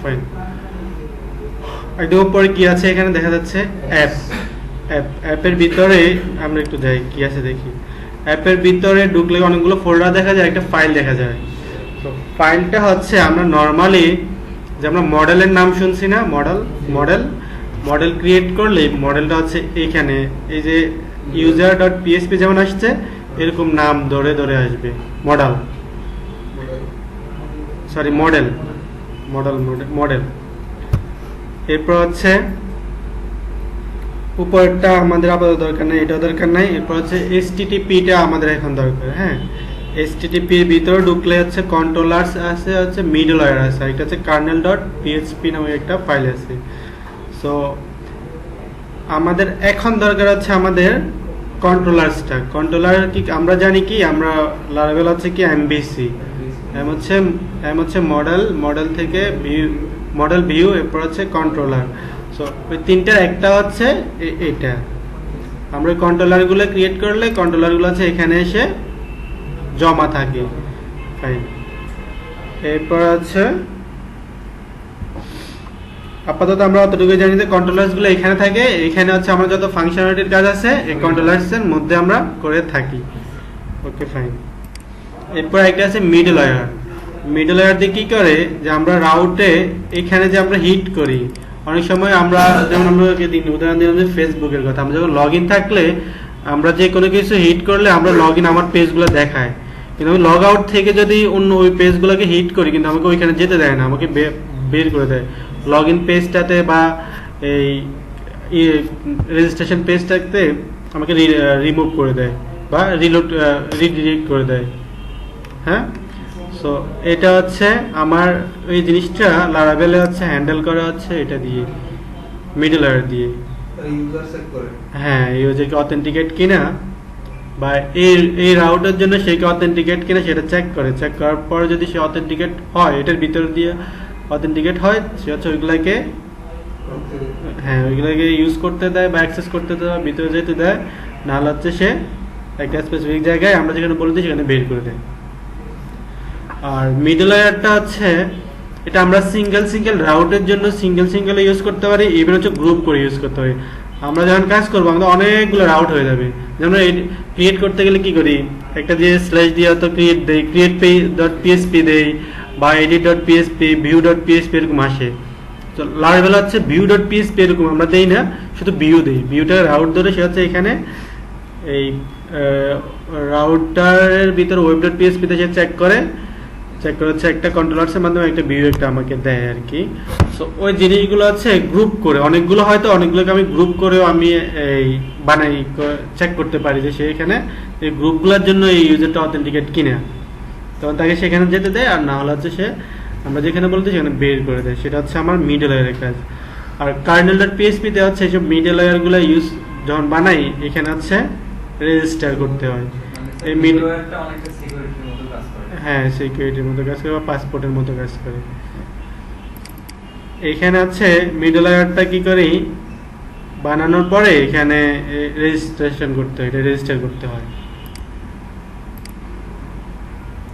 Fine. একদম উপরে কি আছে এখানে দেখা যাচ্ছে অ্যাপ। অ্যাপের ভিতরে আমরা একটু যাই কি আছে দেখি। অ্যাপের ভিতরে ঢুকলে অনেকগুলো ফোল্ডার দেখা যায়, একটা ফাইল দেখা যায়। তো ফাইলটা হচ্ছে আমরা নর্মালি যে আমরা মডেলের নাম শুনছি না, মডেল ক্রিয়েট করলে মডেলটা হচ্ছে এইখানে এই যে user.php যেমন আসছে এরকম নাম ধরে ধরে আসবে মডেল। এরপর হচ্ছে উপরটা আমাদের আপাতত দরকার নাই, এটা দরকার নাই। এরপর হচ্ছে HTTP টা আমাদের এখন দরকার। হ্যাঁ, HTTP এর ভিতরে ঢুকলে হচ্ছে কন্ট্রোলার্স আছে, হচ্ছে মিডলওয়্যার আছে, এটা হচ্ছে kernel.php নামে একটা ফাইল আছে। সো আমাদের এখন দরকার হচ্ছে আমাদের কন্ট্রোলার্সটা। কন্ট্রোলার কি আমরা জানি কি, আমরা লারাভেল হচ্ছে কি MVC, এম হচ্ছে মডেল থেকে মডেল ভিউ, এরপর হচ্ছে কন্ট্রোলার। সো ওই তিনটার একটা হচ্ছে এটা। আমরা কন্ট্রোলারগুলো ক্রিয়েট করলে কন্ট্রোলারগুলো আছে এখানে এসে জমা থাকে। ফাইন। এরপর আছে আপাতত আমরা অতটুকু জানি যে কন্ট্রোলারসগুলো এখানে থাকে, এখানে হচ্ছে আমরা যত ফাংশনালিটির কাজ আছে এই কন্ট্রোলারসের মধ্যে আমরা করে থাকি। Okay fine. এরপর একটা আছে মিডলওয়্যার দিয়ে কি করে যে আমরা রাউটে এখানে যে আমরা হিট করি, অনেক সময় আমরা যেমন আমরা উদাহরণ দিলাম যে ফেসবুকের কথা, আমরা যখন লগ ইন থাকলে আমরা যে কোনো কিছু হিট করলে আমরা লগ ইন আমার পেজগুলো দেখায়, কিন্তু আমি লগ আউট থেকে যদি অন্য ওই পেজগুলোকে হিট করি কিন্তু আমাকে ওইখানে যেতে দেয় না, আমাকে বের করে দেয়। লগ ইন পেজটাতে বা এই রেজিস্ট্রেশন পেজটাতে আমাকে রিমুভ করে দেয় বা রিডিলিট করে দেয়। হ্যাঁ, সো এটা হচ্ছে আমার ওই জিনিসটা লারাভেলে হচ্ছে হ্যান্ডেল করা হচ্ছে এটা দিয়ে, মিডলওয়্যার দিয়ে। হ্যাঁ, ইউজারকে অথেন্টিকেট কিনা বা এই রাউটের জন্য সে কি অথেন্টিকেট কিনা সেটা চেক করার পর যদি সে অথেন্টিকেট হয়, এটার ভিতর দিয়ে অথেন্টিকেট হয়, সে হচ্ছে ওইগুলাকে ইউজ করতে দেয় বা অ্যাক্সেস করতে দেয় বা ভিতরে যেতে দেয়, নাহলে হচ্ছে সে একটা স্পেসিফিক জায়গায় আমরা যেখানে বলে দিই সেখানে বের করে দেয়। আর মিডলওয়্যারটা হচ্ছে এটা আমরা সিঙ্গেল রাউটের জন্য সিঙ্গেল ইউজ করতে পারি, ইভেন হচ্ছে গ্রুপ করে ইউজ করতে পারি। আমরা যখন কাজ করবো আমাদের অনেকগুলো রাউট হয়ে যাবে। যেমন ক্রিয়েট করতে গেলে কি করি, একটা দিয়ে স্ল্যাশ দিয়ে তো create.php দেই বা edit.php view.php এরকম আসে। তো লারাভেল হচ্ছে view.php এরকম আমরা দেই না, শুধু ভিউটা রাউট ধরে সে হচ্ছে এখানে এই রাউটারের ভিতরে web.php তে সে চেক করে হচ্ছে একটা কন্ট্রোলার্সের মাধ্যমে একটা ভিউ একটা আমাকে দেয় আর কি। সো ওই জিনিসগুলো হচ্ছে গ্রুপ করে অনেকগুলোকে আমি গ্রুপ করেও আমি এই বানাই চেক করতে পারি যে সে এখানে এই গ্রুপগুলোর জন্য এই ইউজারটা অথেন্টিকেট কিনা, তখন তাকে সেখানে যেতে দেয়। আর না হলে হচ্ছে সে আমরা যেখানে বলতে সেখানে বের করে দেয়। সেটা হচ্ছে আমার মিডলওয়্যারের কাজ। আর kernel.php তে হচ্ছে এইসব মিডলওয়্যারগুলো ইউজ যখন বানাই এখানে হচ্ছে রেজিস্টার করতে হয়। এই মিডলওয়্যারটা অনেকটা সিকিউরিটির মতো কাজ করে। হ্যাঁ, সিকিউরিটির মতো কাজ করে বা পাসপোর্টের মতো কাজ করে। এখানে হচ্ছে মিডলওয়্যারটা কি করি, বানানোর পরে এখানে রেজিস্ট্রেশন করতে হয়, এটা রেজিস্টার করতে হয়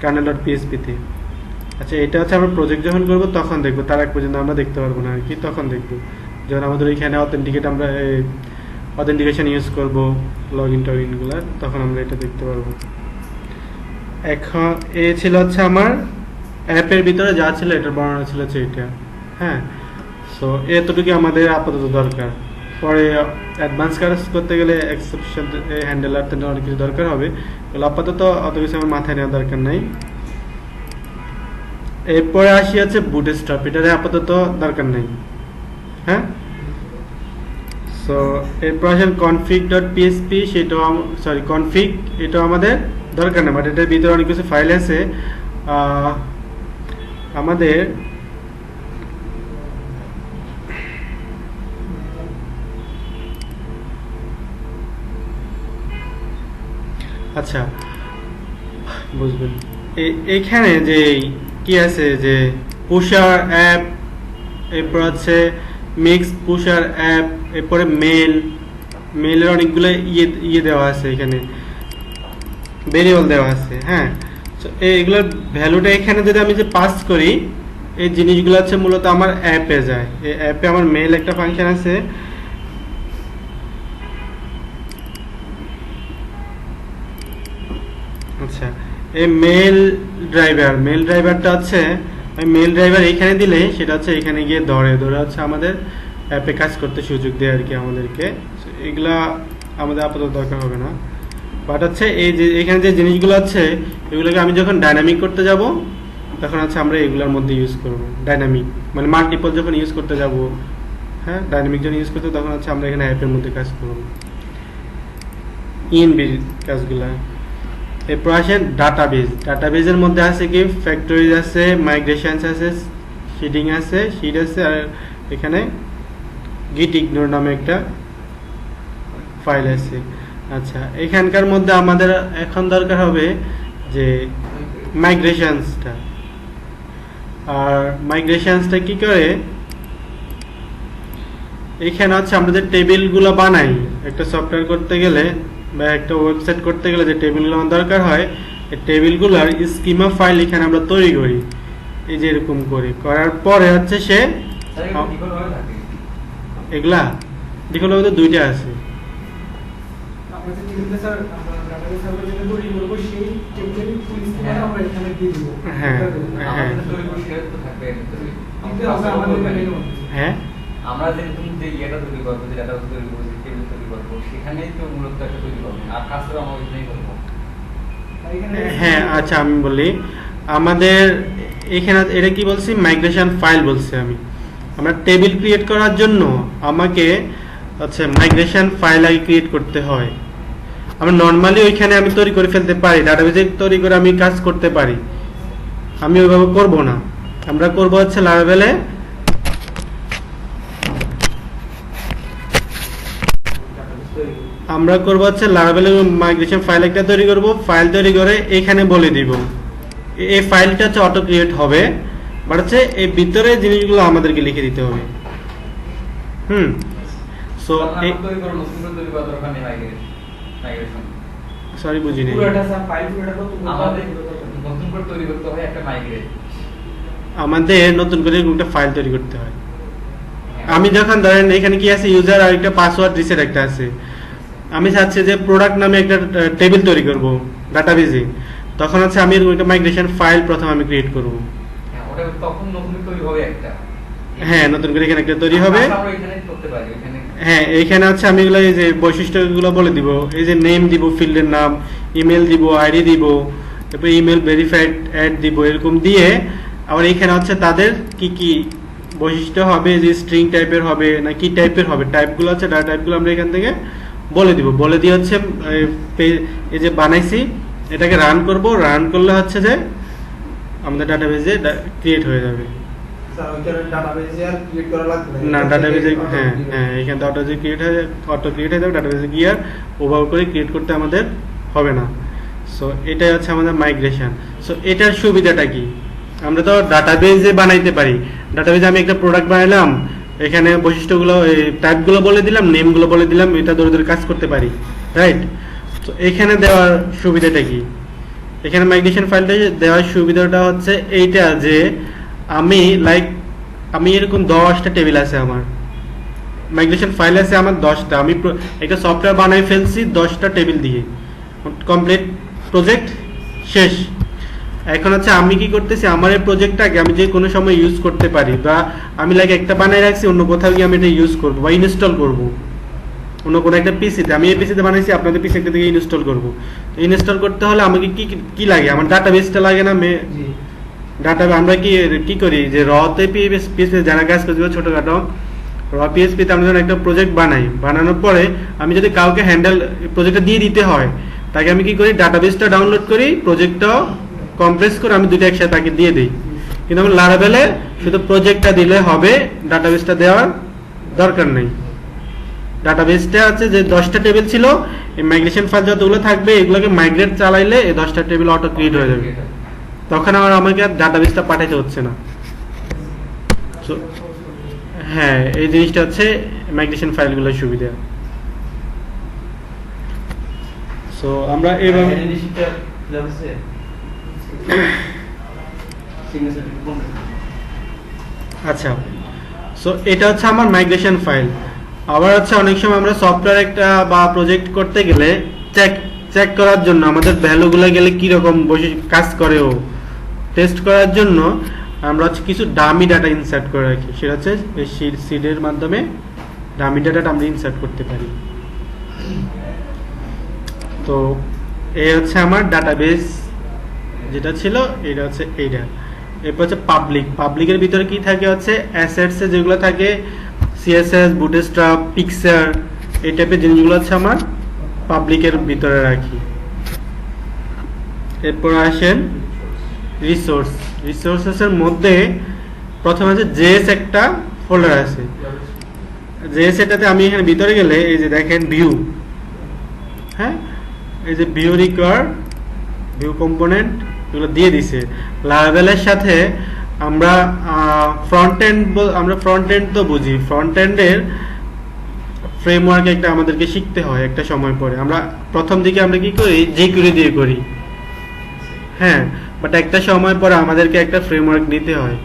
kernel.php তে। আচ্ছা, এটা হচ্ছে আমরা প্রজেক্ট যখন করবো তখন দেখবো, তার আগ পর্যন্ত আমরা দেখতে পারবো না আর কি। তখন দেখবো যখন আমাদের এখানে অথেন্টিকেশন ইউজ করবো লগ ইন টগিনগুলো, তখন আমরা এটা দেখতে পারবো। এখন এ ছিল হচ্ছে আমার অ্যাপের ভিতরে যা ছিল এটার বর্ণনা ছিল হচ্ছে এটা। হ্যাঁ, সো এতটুকু আমাদের আপাতত দরকার। পরে অ্যাডভান্স কাজ করতে গেলে এক্সেপশন হ্যান্ডেলার অনেক কিছু দরকার হবে, আপাতত অত কিছু আমার মাথায় নেওয়ার দরকার নাই। এরপরে আসি হচ্ছে বুটস্ট্র্যাপ, এটারে আপাতত দরকার নেই। হ্যাঁ, সো এরপর আসেন config.php, config এটা আমাদের দরকার নেই, বাট এটার ভিতরে অনেক কিছু ফাইল আছে আমাদের। আচ্ছা, বুঝবেন এখানে যে কি আছে যে পুশার অ্যাপ, এরপর আছে মিক্স পুশার অ্যাপ, এরপরে মেলের অনেকগুলো ইয়ে দেওয়া আছে, এখানে ভেরিয়েবল দেওয়া আছে। হ্যাঁ, এইগুলোর ভ্যালুটা এখানে যদি আমি যে পাস করি এই জিনিসগুলো হচ্ছে মূলত আমার অ্যাপে যায়। এই অ্যাপে আমার মেল একটা ফাংশন আছে, আচ্ছা এই মেল ড্রাইভারটা হচ্ছে ওই মেল ড্রাইভার এখানে দিলে সেটা হচ্ছে এখানে গিয়ে ধরে হচ্ছে আমাদের অ্যাপে কাজ করতে সুযোগ দেয় আর কি আমাদেরকে। এগুলা আমাদের আপাতত দরকার হবে না, বাট হচ্ছে এই যে এখানে যে জিনিসগুলো আছে এগুলোকে আমি যখন ডাইনামিক করতে যাব তখন হচ্ছে আমরা এগুলোর মধ্যে ইউজ করব। ডাইনামিক মানে মাল্টিপল যখন ইউজ করতে যাব, হ্যাঁ ডাইনামিক যখন ইউজ করতে তখন হচ্ছে আমরা এখানে অ্যাপের মধ্যে কাজ করব, ইএনবি কাজগুলা। এরপর আসেন ডাটাবেজের মধ্যে আছে কি ফ্যাক্টরিজ আছে, মাইগ্রেশনস আছে, শিডিং আছে, শিট আছে, আর এখানে গিট ইগনোর নামে একটা ফাইল আছে। আচ্ছা এখানকার মধ্যে আমাদের এখন দরকার হবে যে মাইগ্রেশনসটা। আর মাইগ্রেশনসটা কি করে, এখানে হচ্ছে আমরা যে টেবিলগুলো বানাই একটা সফটওয়্যার করতে গেলে বা একটা ওয়েবসাইট করতে গেলে যে টেবিলগুলো আমার দরকার হয়, এই টেবিলগুলোর স্কিমা ফাইল এখানে আমরা তৈরি করি এই যে এরকম করি। করার পরে হচ্ছে সে এগুলা ডিফল্ট ভাবে তো দুইটা আছে, হ্যাঁ হ্যাঁ হ্যাঁ আমরা যে তুমি যে ইয়েটা তৈরি করবো, যে ডাটা তৈরি করবো, যে টেবিল তৈরি করবো, সেখানেই তো মূলত একটা তৈরি করবো আর কাজটা আমরা ওইখানেই করবো। হ্যাঁ আচ্ছা আমি বলি, আমাদের এখানে এটা কি বলছি মাইগ্রেশন ফাইল বলছি আমি। আমরা টেবিল ক্রিয়েট করার জন্য আমাকে আচ্ছা মাইগ্রেশন ফাইল আগে ক্রিয়েট করতে হয়। আমরা নর্মালি ওইখানে আমি তৈরি করে ফেলতে পারি, ডাটাবেজে তৈরি করে আমি কাজ করতে পারি, আমি ওইভাবে করব না। আমরা করব হচ্ছে লারাভেলে মাইগ্রেশন ফাইল একটা তৈরি করব, ফাইল তৈরি করে এখানে বলে দিব এই ফাইলটা হচ্ছে অটো ক্রিয়েট হবে, বাট হচ্ছে এই ভিতরে জিনিসগুলো আমাদেরকে লিখে দিতে হবে। সো এই তৈরি করব নতুন করে তৈরি করার দরকার নেই মাইগ্রেশন। সরি বুঝিনি, পুরোটা সব ফাইল পুরোটা তো আমাদের নতুন করে তৈরি করতে হয় একটা মাইগ্রেট। আমাদের নতুন করে একটা ফাইল তৈরি করতে হয়। আমি যখন ধরেন এখানে কি আছে ইউজার আর একটা পাসওয়ার্ড রিসেট একটা আছে, আমি চাচ্ছি যে প্রোডাক্ট নামে একটা টেবিল তৈরি করব ডাটাবেজে, তখন হচ্ছে আমি একটা মাইগ্রেশন ফাইল প্রথম আমি ক্রিয়েট করব। হ্যাঁ ওটা তখন নতুন তৈরি হবে একটা, হ্যাঁ নতুন করে এখানে একটা তৈরি হবে। আমরা এখানে করতে পারি এখানে, হ্যাঁ এইখানে হচ্ছে আমি এগুলো এই যে বৈশিষ্ট্যগুলো বলে দিব, এই যে নেম দিব, ফিল্ডের নাম, ইমেল দিব, আইডি দিব, তারপর ইমেল ভেরিফাইড অ্যাড দিব, এরকম দিয়ে আবার এখানে হচ্ছে তাদের কি কি বৈশিষ্ট্য হবে, যে স্ট্রিং টাইপের হবে না কি টাইপের হবে, টাইপগুলো হচ্ছে ডাটা টাইপগুলো আমরা এখান থেকে বলে দিব। বলে দিয়ে হচ্ছে এই যে বানাইছি এটাকে রান করব, রান করলে হচ্ছে যে আমাদের ডাটাবেজে ক্রিয়েট হয়ে যাবে। না ডাটাবেজে হ্যাঁ হ্যাঁ এখানে ডাটাবেজে অটো ক্রিয়েট হয়ে যাবে, ডাটাবেজে গিয়ে আর ওভাবে করে ক্রিয়েট করতে আমাদের হবে না। সো এটাই হচ্ছে আমাদের মাইগ্রেশন। সো এটার সুবিধাটা কি, আমরা তো ডাটাবেজে বানাইতে পারি, ডাটাবেজে আমি একটা প্রোডাক্ট বানাইলাম, এখানে বৈশিষ্ট্যগুলো টাইপগুলো বলে দিলাম, নেমগুলো বলে দিলাম, এটা ধরে ধরে কাজ করতে পারি, রাইট? তো এখানে দেওয়ার সুবিধাটা কি, এখানে মাইগ্রেশন ফাইলটা দেওয়ার সুবিধাটা হচ্ছে এইটা যে আমি এরকম 10টা টেবিল আছে, আমার মাইগ্রেশন ফাইল আছে আমার 10টা, আমি একটা সফটওয়্যার বানাই ফেলছি 10টা টেবিল দিয়ে, কমপ্লিট প্রজেক্ট শেষ। এখন হচ্ছে আমি কি করতেছি, আমার এই প্রজেক্টটাকে আমি যে কোনো সময় ইউজ করতে পারি, বা আমি একটা বানাই রাখছি, অন্য কোথাও গিয়ে আমি এটা ইউজ করবো বা ইনস্টল করবো অন্য কোনো একটা পিসিতে, আমি এই পিসিতে বানাইছি আপনাদের পিসি একটা থেকে ইনস্টল করবো। তো ইনস্টল করতে হলে আমাকে কি লাগে, আমার ডাটাবেসটা লাগে না, ডাটা আমরা কি করি যে রতে পিএসপি যারা কাজ করতে ছোটখাটো র পিএসপিতে আমরা যখন একটা প্রজেক্ট বানানোর পরে আমি যদি কাউকে হ্যান্ডেল প্রজেক্টটা দিয়ে দিতে হয়, তাকে আমি কি করি ডাটাবেসটা ডাউনলোড করি, প্রজেক্টটাও কম্প্রেস করে আমি দুটো একসাথে তাকে দিয়ে দিই। কিন্তু আমি লারাভেলে শুধু প্রজেক্টটা দিলে হবে, ডাটাবেসটা দেওয়ার দরকার নেই। ডাটাবেসটা আছে যে 10টা টেবিল ছিল, এই মাইগ্রেশন ফাইল যতগুলো থাকবে এগুলোকে মাইগ্রেট চালাইলে এই 10টা টেবিল অটো ক্রিয়েট হয়ে যাবে, তখন আমাকে আর ডাটাবেসটা পাঠাইতে হচ্ছে না। হ্যাঁ এই জিনিসটা হচ্ছে মাইগ্রেশন ফাইলগুলোর সুবিধা। সো আমরা এইভাবে আচ্ছা, সো এটা হচ্ছে আমার মাইগ্রেশন ফাইল। আবার হচ্ছে অনেক সময় আমরা সফটওয়্যার একটা বা প্রজেক্ট করতে গেলে চেক করার জন্য আমাদের ভ্যালুগুলো গেলে কীরকম বসে কাজ করে ও টেস্ট করার জন্য আমরা হচ্ছে কিছু ডামি ডাটা ইনসার্ট করে রাখি। সেটা হচ্ছে এই সিডের মাধ্যমে ডামি ডাটাটা আমরা ইনসার্ট করতে পারি। তো এই হচ্ছে আমার ডাটাবেস যেটা ছিল, এটা হচ্ছে এইটা। এরপর হচ্ছে পাবলিকের ভিতরে কি থাকে হচ্ছে অ্যাসেটস যেগুলো থাকে সিএসএস, বুটস্ট্র্যাপ, পিক্সার, এই টাইপের জিনিসগুলো হচ্ছে আমার পাবলিকের ভিতরে রাখি। এরপর আসেন রিসোর্সেসের মধ্যে প্রথমে আছে জেএস একটা ফোল্ডার আছে। জেএস এটাতে আমি এখানে ভিতরে গেলে এই যে দেখেন ভিউ, হ্যাঁ এই যে ভিউ রিকোয়ার্ড, ভিউ কম্পোনেন্ট এগুলো দিয়ে দিছে। লারাভেলের সাথে আমরা ফ্রন্ট এন্ড তো বুঝি, ফ্রন্ট এন্ডের ফ্রেমওয়ার্ক একটা আমাদেরকে শিখতে হয় একটা সময় পরে। আমরা প্রথম দিকে আমরা কি করি jQuery দিয়ে করি, হ্যাঁ, বাট একটা সময় পরে আমাদেরকে একটা ফ্রেমওয়ার্ক নিতে হয়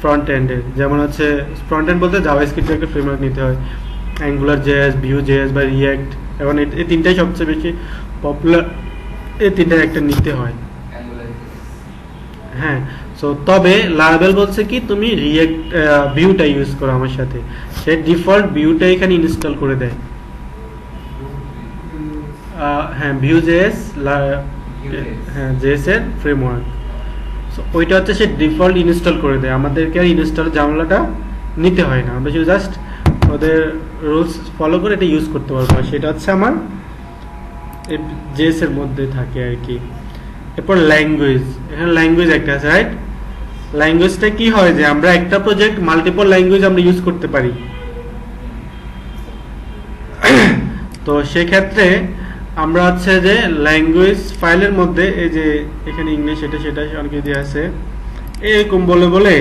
ফ্রন্ট এন্ডের। যেমন হচ্ছে ফ্রন্ট এন্ড বলতে জাভাস্ক্রিপ্টের একটা ফ্রেমওয়ার্ক নিতে হয়, অ্যাঙ্গুলার জেএস, ভিউ জেএস বা রিঅ্যাক্ট। এখন এই তিনটাই সবচেয়ে বেশি পপুলার, এই তিনটার একটা নিতে হয়, হ্যাঁ। সো তবে লারাভেল বলছে কি তুমি রিঅ্যাক্ট ভিউটা ইউজ করো আমার সাথে, সে ডিফল্ট ভিউটা এখানে ইনস্টল করে দেয়। হ্যাঁ ভিউ জেএস, হ্যাঁ জেএস এর ফ্রেমওয়ার্ক, সো ওইটা হচ্ছে সে ডিফল্ট ইনস্টল করে দেয়, আমাদেরকে আর ইনস্টল ঝামেলাটা নিতে হয় না, আমরা শুধু জাস্ট ওদের রুলস ফলো করে এটা ইউজ করতে পারবো। সেটা হচ্ছে আমার জেএস এর মধ্যে থাকে আর কি। এরপর ল্যাঙ্গুয়েজ, এখানে ল্যাঙ্গুয়েজ একটা আছে, রাইট? ল্যাঙ্গুয়েজটা কি হয় যে আমরা একটা প্রজেক্ট মাল্টিপল ল্যাঙ্গুয়েজ আমরা ইউজ করতে পারি। তো সেক্ষেত্রে আমরা হচ্ছে যে ল্যাঙ্গুয়েজ ফাইলের মধ্যে এই যে এখানে ইংলিশ এটা সেটা অনেক কিছু আছে, এরকম বলে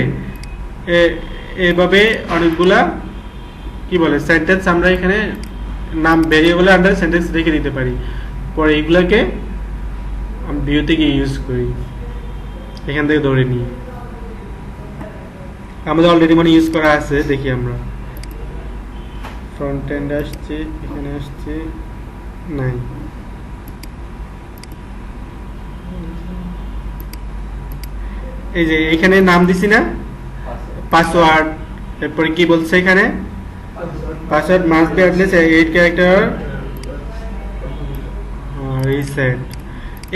এভাবে অনেকগুলা কি বলে সেন্টেন্স আমরা এখানে নাম ভেরিয়েবলের আন্ডারে সেন্টেন্স রেখে দিতে পারি। পরে এইগুলাকে আমি ভিউ থেকে ইউজ করি, এখান থেকে ধরে নিই। আমাদের অলরেডি মানে ইউজ করা আছে, দেখি আমরা ফ্রন্ট এন্ড আসছে, এখানে আসছে নাই। এই যে এখানে নাম দিছি না পাসওয়ার্ড, এরপরে কি বলছে এখানে password must be at least 8 character reset.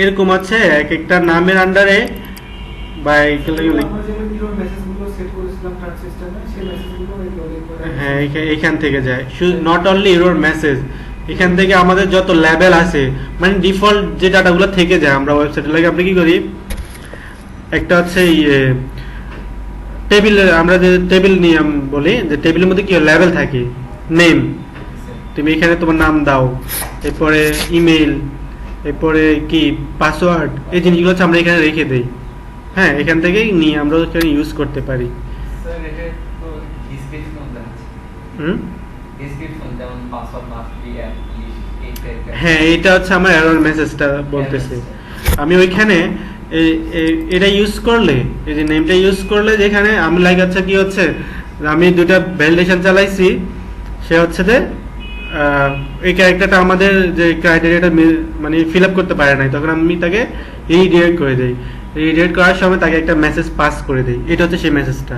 এরকম আছে এক একটা নামের আন্ডারে বা হ্যাঁ এখান থেকে যায়। শুধু নট অনলি ইউর মেসেজ, এখান থেকে আমাদের যত লেভেল আছে মানে ডিফল্ট যে ডাটাগুলো থেকে যায় আমরা ওয়েবসাইটে লাগে আমরা কি করি একটা হচ্ছে টেবিল, আমরা যে টেবিল নিয়ে বলি যে টেবিলের মধ্যে কি লেভেল থাকে, নেম, তুমি এখানে তোমার নাম দাও, এরপরে ইমেল, এরপরে কি পাসওয়ার্ড, এই জিনিসগুলো হচ্ছে আমরা এখানে রেখে দেই, হ্যাঁ এখান থেকেই নিয়ে আমরা এখানে ইউজ করতে পারি। হ্যাঁ এটা হচ্ছে আমার এরর মেসেজটা বলতেছে। আমি ওইখানে এটা ইউজ করলে এই যে নেমটা ইউজ করলে যেখানে আমি লাইক আচ্ছা কি হচ্ছে আমি দুটা ভ্যালিডেশন চালাইছি, সে হচ্ছে যে এই ক্যারেক্টারটা আমাদের যে ক্রাইটেরিয়াটা মানে ফিল আপ করতে পারে নাই, তখন আমি তাকে রিডিরেক্ট করে দিই। রিডিরেক্ট করার সময় তাকে একটা মেসেজ পাস করে দিই, এটা হচ্ছে সেই মেসেজটা।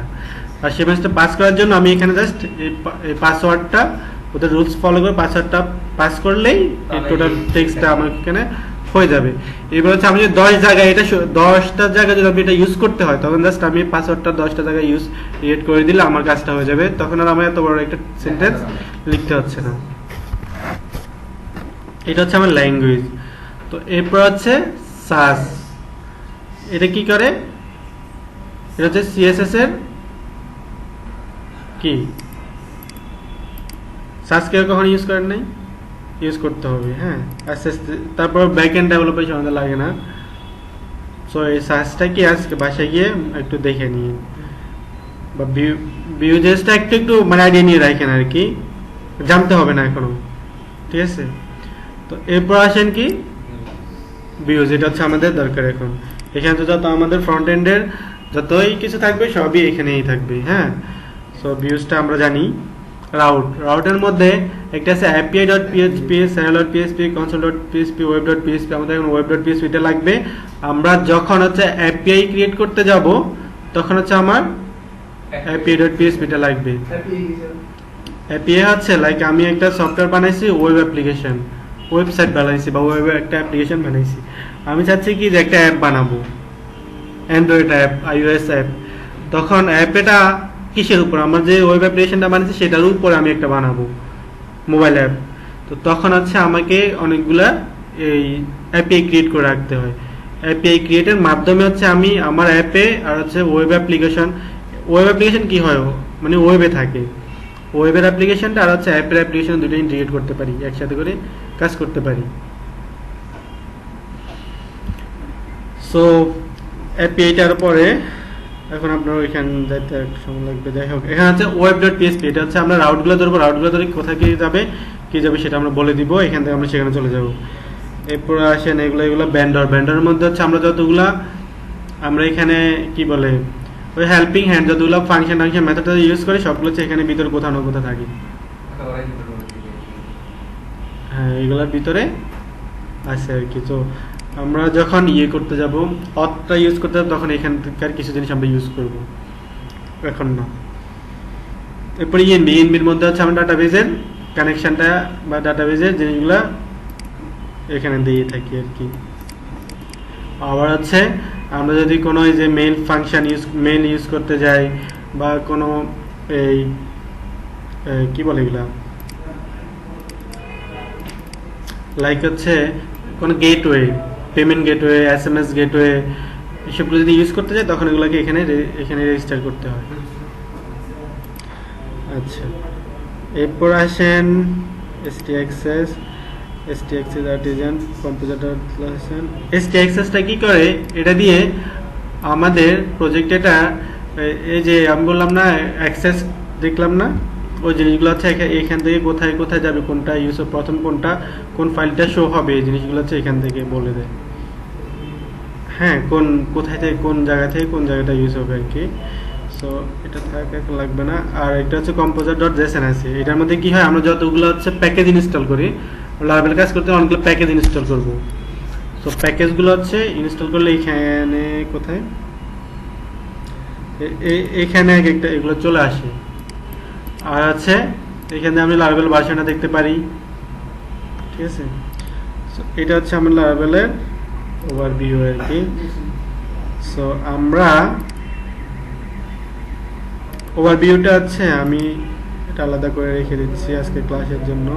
আর সেই মেসেজটা পাস করার জন্য আমি এখানে জাস্ট এই পাসওয়ার্ডটা ওদের রুলস ফলো করে পাসওয়ার্ডটা পাস করলেই এই টোটাল টেক্সটটা আমার এখানে হয়ে যাবে। এবার হচ্ছে আমি যদি 10 জায়গায় এটা 10টা জায়গায় যদি আমি এটা ইউজ করতে হয় তখন জাস্ট আমি পাসওয়ার্ডটা 10টা জায়গায় ইউজ ক্রিয়েট করে দিলে আমার কাজটা হয়ে যাবে, তখন আর আমার এত বড় একটা সেন্টেন্স লিখতে হচ্ছে না। এটা হচ্ছে আমার ল্যাঙ্গুয়েজ। তো এরপর হচ্ছে সাস, এটা কি করে, এটা হচ্ছে সিএসএস এর কি সাস কেউ কখনো ইউজ করেন নাই, ইউজ করতে হবে, হ্যাঁ আস্তে আস্তে। তারপর ব্যাক এন্ড ডেভেলপার আমাদের লাগে না। সো এই সাসটা কি আজকে বাসায় গিয়ে একটু দেখে নিন, বা ভিউ জেসটা একটু মানে আইডিয়া নিয়ে রাখেন আর কি, জানতে হবে না এখনো, ঠিক আছে। তো এরপর আসেন কি ভিউজ, এটা হচ্ছে আমাদের দরকার এখন। এখানে তো যত আমাদের ফ্রন্ট এন্ডের যতই কিছু থাকবে সবই এখানেই থাকবে, হ্যাঁ। সো ভিউজটা আমরা জানি। রাউটের মধ্যে একটা আছে api.php, server.php, console.php, web.php। আমাদের এখন web.php টা লাগবে। আমরা যখন হচ্ছে API ক্রিয়েট করতে যাব তখন হচ্ছে আমার api.php টা লাগবে। API হচ্ছে লাইক আমি একটা সফটওয়্যার বানাইছি, ওয়েব অ্যাপ্লিকেশন, ওয়েবসাইট বানাইছি বা ওয়েব একটা অ্যাপ্লিকেশন বানাইছি। আমি চাচ্ছি কি যে একটা অ্যাপ বানাবো, অ্যান্ড্রয়েড অ্যাপ, iOS অ্যাপ। তখন অ্যাপটা কিসের উপর, আমার যে ওয়েব অ্যাপ্লিকেশনটা বানাচ্ছি সেটার উপরে আমি একটা বানাবো মোবাইল অ্যাপ। তো তখন হচ্ছে আমাকে অনেকগুলা এই অ্যাপিআই ক্রিয়েট করে রাখতে হয়। অ্যাপিআই ক্রিয়েটের মাধ্যমে হচ্ছে আমি আমার অ্যাপে আর হচ্ছে ওয়েব অ্যাপ্লিকেশন কি হয়, মানে ওয়েবে থাকে, ওয়েবের অ্যাপ্লিকেশনটা আর হচ্ছে অ্যাপের অ্যাপ্লিকেশন দুটো ইন্টিগ্রেট করতে পারি, একসাথে করে কাজ করতে পারি। সো অ্যাপিআইটার পরে এখন আপনার ওইখানে যাইতে একটু সময় লাগবে। যাই হোক, এখানে হচ্ছে web.php, এটা হচ্ছে আমরা রাউটগুলো ধরবো, রাউটগুলো ধরে কোথায় কি যাবে সেটা আমরা বলে দিব, এখান থেকে আমরা সেখানে চলে যাব। এরপর আসেন এগুলো ব্যান্ডারের মধ্যে হচ্ছে আমরা যতগুলা আমরা এখানে কি বলে ওই হেল্পিং হ্যান্ড যতগুলো ফাংশন মেথড ইউজ করি সবগুলো হচ্ছে এখানে ভিতরে কোথাও না কোথাও থাকে। হ্যাঁ, এগুলোর ভিতরে আছে আর কি। তো আমরা যখন করতে যাব, অথটা ইউজ করতে যাব, তখন এখানকার কিছু জিনিস আমরা ইউজ করব, এখন না। এরপর ইএনবির মধ্যে হচ্ছে আমরা ডাটাবেজের কানেকশনটা বা ডাটাবেজের জিনিসগুলো এখানে দিয়ে থাকি আর কি। আবার হচ্ছে আমরা যদি কোনো এই যে মেইল ইউজ করতে যাই বা কোনো এই কি বলে এগুলা লাইক হচ্ছে কোনো gateway, payment gateway, SMS gateway, এসবগুলো যদি ইউজ করতে যাই তখন এগুলোকে এখানে রেজিস্টার করতে হয়। আচ্ছা, এরপর আসেন STAccess আর্টিজান কম্পোজিটর ক্লাসেন। STAccessটা কি করে, এটা দিয়ে আমাদের প্রজেক্টটা এই যে আমি বললাম না অ্যাক্সেস দেখলাম না, ওই জিনিসগুলো হচ্ছে এখান থেকে কোথায় কোথায় যাবে, কোনটা ইউজ প্রথম কোন ফাইলটা শো হবে, এই জিনিসগুলো হচ্ছে এখান থেকে বলে দেয়। হ্যাঁ, কোথায় থেকে কোন জায়গা থেকে কোন জায়গাটা ইউজ হবে আর কি। সো এটা লাগবে না। আর এটা হচ্ছে composer.json আছে, এটার মধ্যে কি হয়, আমরা যতগুলো হচ্ছে প্যাকেজ ইনস্টল করি, লারাভেল কাজ করতে অনেকগুলো প্যাকেজ ইনস্টল করব। সো প্যাকেজগুলো হচ্ছে ইনস্টল করলে এখানে কোথায় এখানে একটা এগুলো চলে আসে। আর আছে এখানে আমি লারাভেল ভার্সনটা দেখতে পারি, ঠিক আছে। সো এটা হচ্ছে আমার লারাভেলের ওভারভিউ আর কি। সো আমরা ওভারভিউটা আছে আমি এটা আলাদা করে রেখে দিচ্ছি আজকে ক্লাসের জন্য।